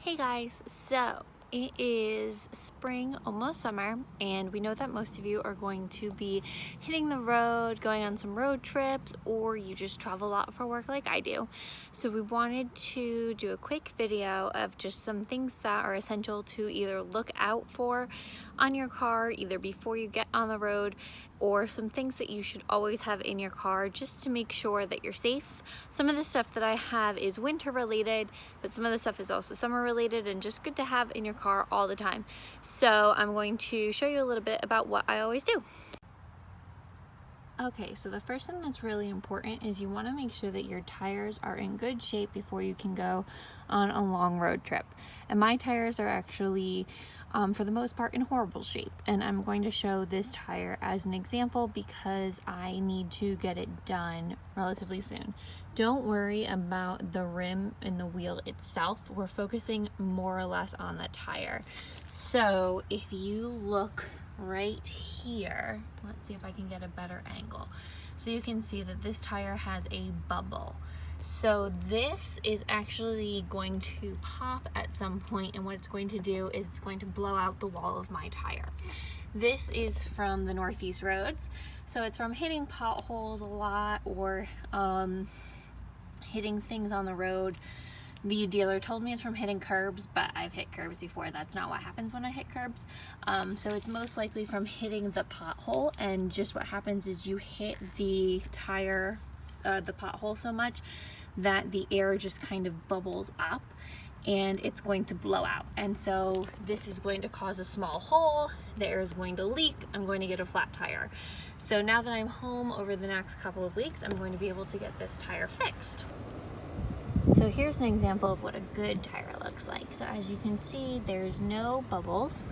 Hey guys, so it is spring, almost summer, and we know that most of you are going to be hitting the road, going on some road trips, or you just travel a lot for work like I do. So we wanted to do a quick video of just some things that are essential to either look out for on your car, either before you get on the road, or some things that you should always have in your car just to make sure that you're safe. Some of the stuff that I have is winter related, but some of the stuff is also summer related and just good to have in your car all the time. So I'm going to show you a little bit about what I always do. Okay, so the first thing that's really important is you want to make sure that your tires are in good shape before you can go on a long road trip. And my tires are actually, for the most part, in horrible shape. And I'm going to show this tire as an example because I need to get it done relatively soon. Don't worry about the rim and the wheel itself. We're focusing more or less on the tire. So if you look right here, let's see if I can get a better angle, so you can see that this tire has a bubble. So this is actually going to pop at some point, and what it's going to do is it's going to blow out the wall of my tire. This is from the Northeast roads, so it's from hitting potholes a lot or hitting things on the road. The dealer told me it's from hitting curbs, but I've hit curbs before. That's not what happens when I hit curbs. So it's most likely from hitting the pothole, and just what happens is you hit the tire, the pothole so much that the air just kind of bubbles up and it's going to blow out. And so this is going to cause a small hole, the air is going to leak, I'm going to get a flat tire. So now that I'm home over the next couple of weeks, I'm going to be able to get this tire fixed. So here's an example of what a good tire looks like. So as you can see, there's no bubbles,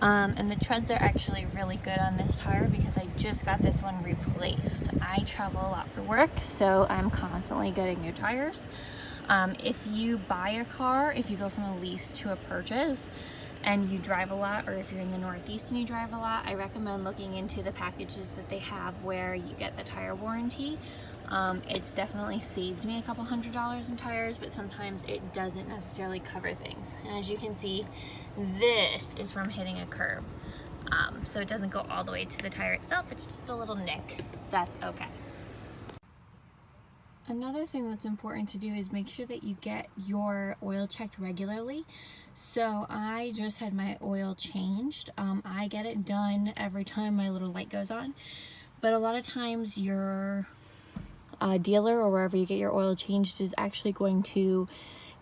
and the treads are actually really good on this tire because I just got this one replaced. I travel a lot for work, so I'm constantly getting new tires. If you buy a car, if you go from a lease to a purchase, and you drive a lot, or if you're in the Northeast and you drive a lot, I recommend looking into the packages that they have where you get the tire warranty. It's definitely saved me a couple $100s in tires, but sometimes it doesn't necessarily cover things. And as you can see, this is from hitting a curb. So it doesn't go all the way to the tire itself, it's just a little nick. That's okay. Another thing that's important to do is make sure that you get your oil checked regularly. So I just had my oil changed. I get it done every time my little light goes on, but a lot of times your dealer or wherever you get your oil changed is actually going to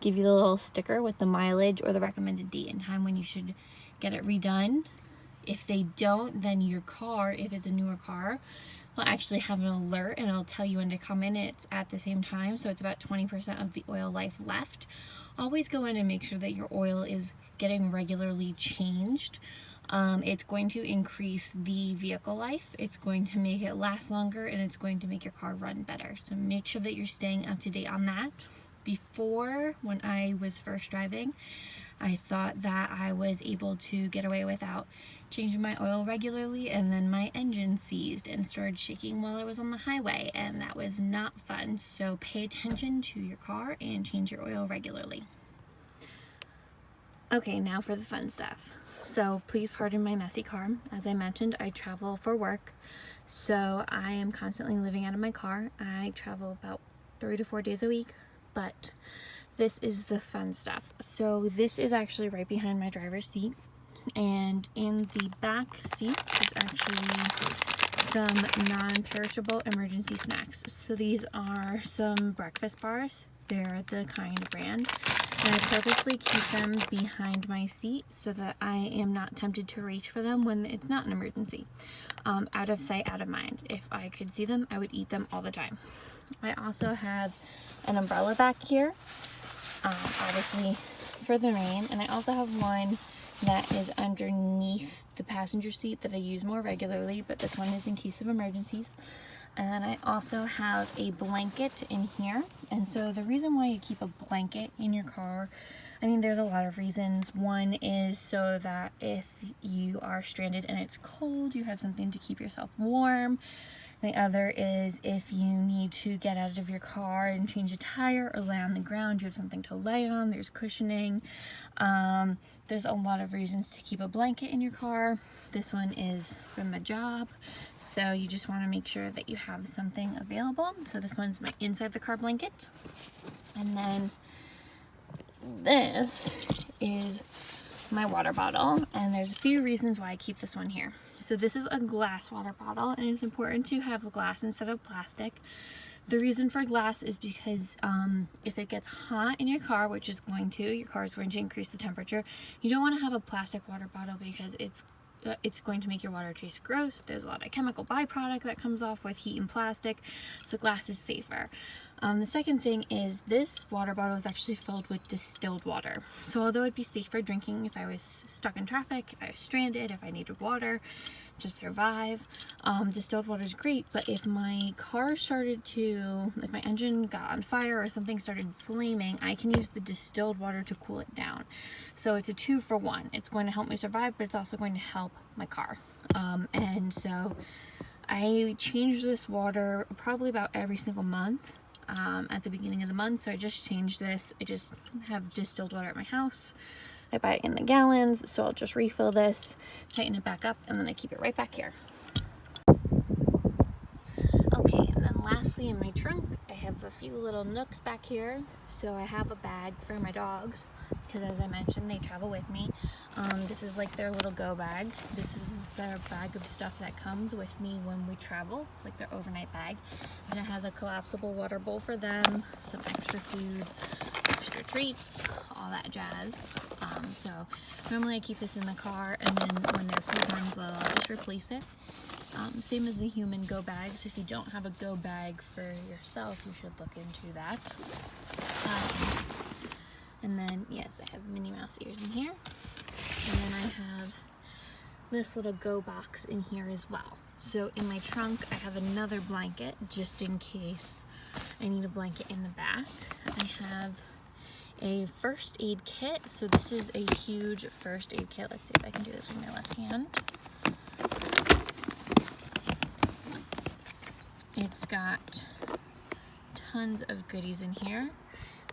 give you the little sticker with the mileage or the recommended date and time when you should get it redone. If they don't, then your car, if it's a newer car, will actually have an alert and it'll tell you when to come in, and it's at the same time, so it's about 20% of the oil life left. Always go in and make sure that your oil is getting regularly changed. It's going to increase the vehicle life, it's going to make it last longer, and it's going to make your car run better. So make sure that you're staying up to date on that. Before, when I was first driving, I thought that I was able to get away without changing my oil regularly, and then my engine seized and started shaking while I was on the highway, and that was not fun. So pay attention to your car and change your oil regularly. Okay, now for the fun stuff. So please pardon my messy car. As I mentioned, I travel for work, so I am constantly living out of my car. I travel about 3 to 4 days a week, but this is the fun stuff. So this is actually right behind my driver's seat, and in the back seat is actually some non-perishable emergency snacks. So these are some breakfast bars. They're the Kind brand. And I purposely keep them behind my seat so that I am not tempted to reach for them when it's not an emergency. Out of sight, out of mind. If I could see them, I would eat them all the time. I also have an umbrella back here, obviously for the rain, and I also have one that is underneath the passenger seat that I use more regularly, but this one is in case of emergencies. And then I also have a blanket in here. And so the reason why you keep a blanket in your car, I mean, there's a lot of reasons. One is so that if you are stranded and it's cold, you have something to keep yourself warm. The other is if you need to get out of your car and change a tire or lay on the ground, you have something to lay on, there's cushioning. There's a lot of reasons to keep a blanket in your car. This one is from my job, so you just want to make sure that you have something available. So this one's my inside the car blanket. And then this is my water bottle, and there's a few reasons why I keep this one here. So this is a glass water bottle, and it's important to have glass instead of plastic. The reason for glass is because if it gets hot in your car, which is going to, your car is going to increase the temperature, you don't want to have a plastic water bottle because it's going to make your water taste gross. There's a lot of chemical byproduct that comes off with heat and plastic, so glass is safer. The second thing is this water bottle is actually filled with distilled water. So although it'd be safe for drinking if I was stuck in traffic, if I was stranded, if I needed water to survive, distilled water is great. But if my car started to, if my engine got on fire or something started flaming, I can use the distilled water to cool it down. So it's a 2-for-1. It's going to help me survive, but it's also going to help my car. And so I change this water probably about every single month. At the beginning of the month, so I just changed this. I just have distilled water at my house. I buy it in the gallons, so I'll just refill this, tighten it back up, and then I keep it right back here. Okay, and then lastly in my trunk, I have a few little nooks back here. So I have a bag for my dogs, because as I mentioned, they travel with me. This is like their little go bag. This is their bag of stuff that comes with me when we travel. It's like their overnight bag. And it has a collapsible water bowl for them, some extra food, extra treats, all that jazz. So normally I keep this in the car, and then when their food runs low, I'll just replace it. Same as the human go bags. If you don't have a go bag for yourself, you should look into that. And then, yes, I have Minnie Mouse ears in here. And then I have this little go box in here as well. So in my trunk, I have another blanket just in case I need a blanket in the back. I have a first aid kit. So this is a huge first aid kit. Let's see if I can do this with my left hand. It's got tons of goodies in here.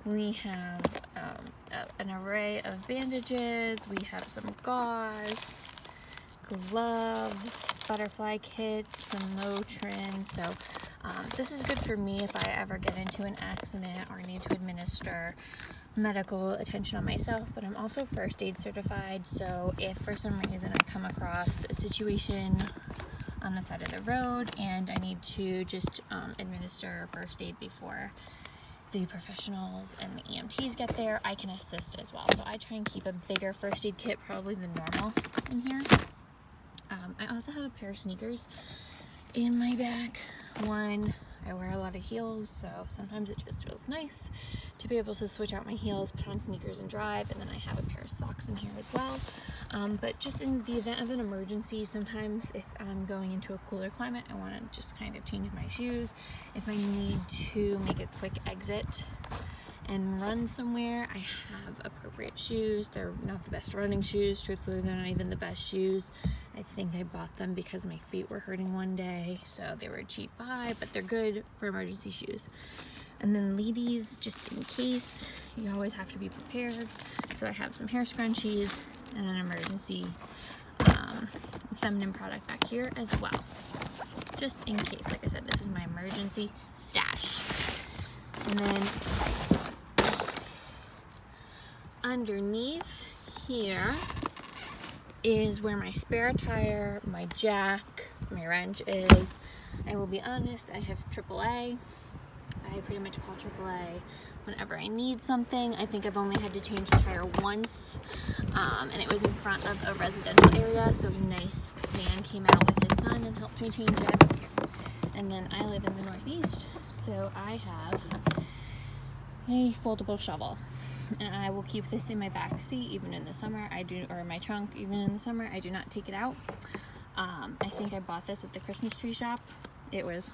We have an array of bandages, we have some gauze, gloves, butterfly kits, some Motrin. So this is good for me if I ever get into an accident or need to administer medical attention on myself, but I'm also first aid certified, so if for some reason I come across a situation on the side of the road and I need to just administer first aid before the professionals and the EMTs get there, I can assist as well. So I try and keep a bigger first aid kit probably than normal in here. I also have a pair of sneakers in my bag. One, I wear a lot of heels, so sometimes it just feels nice to be able to switch out my heels, put on sneakers and drive, and then I have a pair of socks in here as well. But just in the event of an emergency, sometimes if I'm going into a cooler climate, I want to just kind of change my shoes. If I need to make a quick exit and run somewhere, I have appropriate shoes. They're not the best running shoes. Truthfully, they're not even the best shoes. I think I bought them because my feet were hurting one day, so they were a cheap buy, but they're good for emergency shoes. And then ladies, just in case, you always have to be prepared. So I have some hair scrunchies and an emergency feminine product back here as well. Just in case, like I said, this is my emergency stash. And then underneath here is where my spare tire, my jack, my wrench is. I will be honest, I have AAA. I pretty much call AAA whenever I need something. I think I've only had to change a tire once, and it was in front of a residential area, so a nice man came out with his son and helped me change it. And then I live in the Northeast, so I have a foldable shovel. And I will keep this in my back seat even in the summer. Or in my trunk even in the summer. I do not take it out. I think I bought this at the Christmas tree shop. It was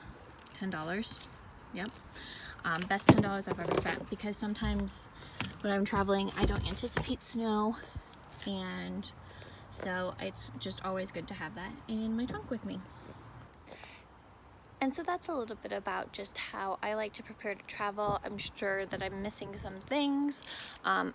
$10. Yep. Best $10 I've ever spent, because sometimes when I'm traveling I don't anticipate snow, and so it's just always good to have that in my trunk with me. And so that's a little bit about just how I like to prepare to travel. I'm sure that I'm missing some things. I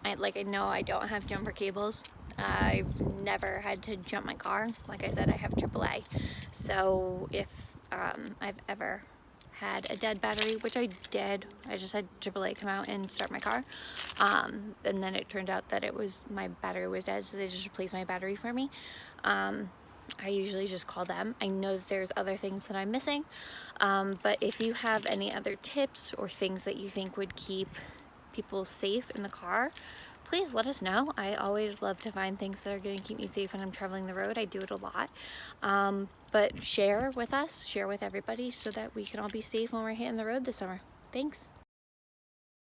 know I don't have jumper cables. I've never had to jump my car. Like I said, I have AAA. So if I've ever had a dead battery, which I did, I just had AAA come out and start my car. And then it turned out that my battery was dead, so they just replaced my battery for me. I usually just call them. I know that there's other things that I'm missing, but if you have any other tips or things that you think would keep people safe in the car, please let us know. I always love to find things that are going to keep me safe when I'm traveling the road. I do it a lot. But share with us, share with everybody so that we can all be safe when we're hitting the road this summer. Thanks.